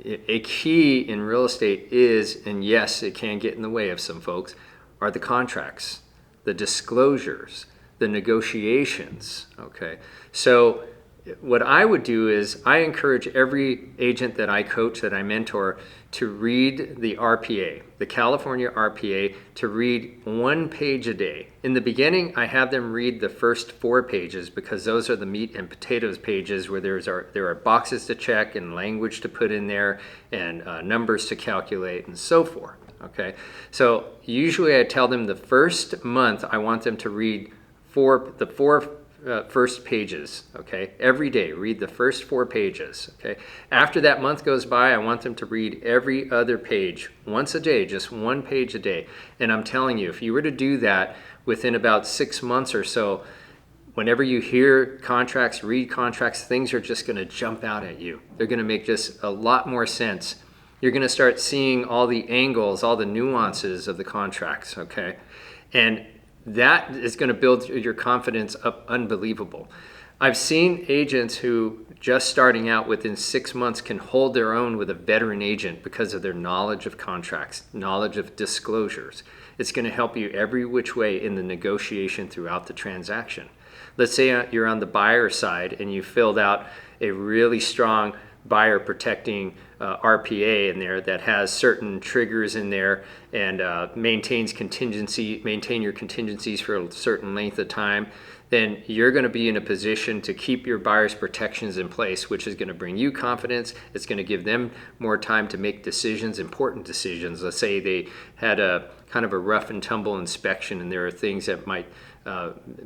a key in real estate is, and yes, it can get in the way of some folks, are the contracts, the disclosures, the negotiations, okay? So what I would do is I encourage every agent that I coach, that I mentor, to read the RPA, the California RPA, to read 1 page a day. In the beginning, I have them read the first 4 pages because those are the meat and potatoes pages where there are boxes to check and language to put in there and numbers to calculate and so forth. Okay, so usually I tell them the first month I want them to read the four first pages, okay? Every day, read the first 4 pages, okay? After that month goes by, I want them to read every other page once a day, just 1 page a day. And I'm telling you, if you were to do that within about 6 months or so, whenever you hear contracts, read contracts, things are just going to jump out at you. They're going to make just a lot more sense. You're going to start seeing all the angles, all the nuances of the contracts, okay? And that is going to build your confidence up unbelievable. I've seen agents who just starting out within 6 months can hold their own with a veteran agent because of their knowledge of contracts, knowledge of disclosures. It's going to help you every which way in the negotiation throughout the transaction. Let's say you're on the buyer side and you filled out a really strong buyer protecting RPA in there that has certain triggers in there and maintain your contingencies for a certain length of time, then you're going to be in a position to keep your buyer's protections in place, which is going to bring you confidence. It's going to give them more time to make decisions, important decisions. Let's say they had a kind of a rough and tumble inspection and there are things that might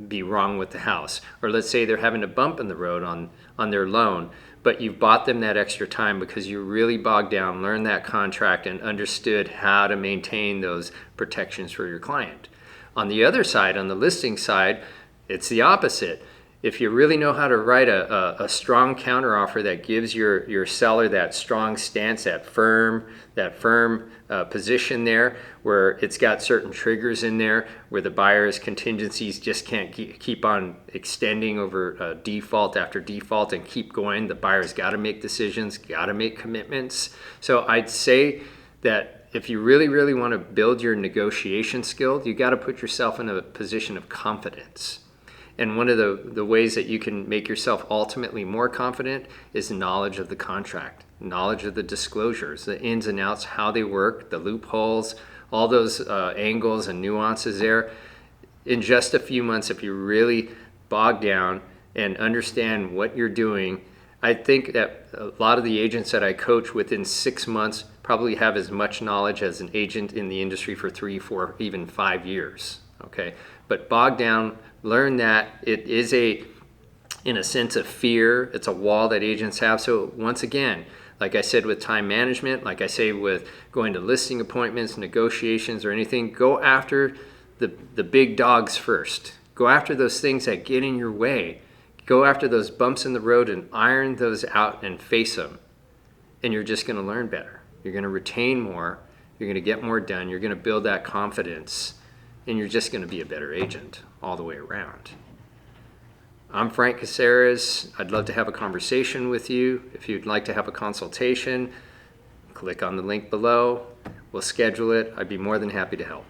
be wrong with the house. Or let's say they're having a bump in the road on their loan, but you've bought them that extra time because you really bogged down, learned that contract, and understood how to maintain those protections for your client. On the other side, on the listing side, it's the opposite. If you really know how to write a strong counteroffer that gives your seller that strong stance, that firm position there, where it's got certain triggers in there, where the buyer's contingencies just can't keep on extending over default after default and keep going. The buyer's got to make decisions, got to make commitments. So I'd say that if you really, really want to build your negotiation skill, you got to put yourself in a position of confidence. And one of the ways that you can make yourself ultimately more confident is knowledge of the contract, knowledge of the disclosures, the ins and outs, how they work, the loopholes, all those angles and nuances there. In just a few months, if you really bog down and understand what you're doing, I think that a lot of the agents that I coach within 6 months probably have as much knowledge as an agent in the industry for 3, 4, even 5 years. Okay, but bog down, learn that it is in a sense of fear. It's a wall that agents have. So once again, like I said with time management, like I say with going to listing appointments, negotiations, or anything, go after the big dogs first. Go after those things that get in your way. Go after those bumps in the road and iron those out and face them. And you're just going to learn better. You're going to retain more. You're going to get more done. You're going to build that confidence. And you're just going to be a better agent all the way around. I'm Frank Caceres. I'd love to have a conversation with you. If you'd like to have a consultation, click on the link below. We'll schedule it. I'd be more than happy to help.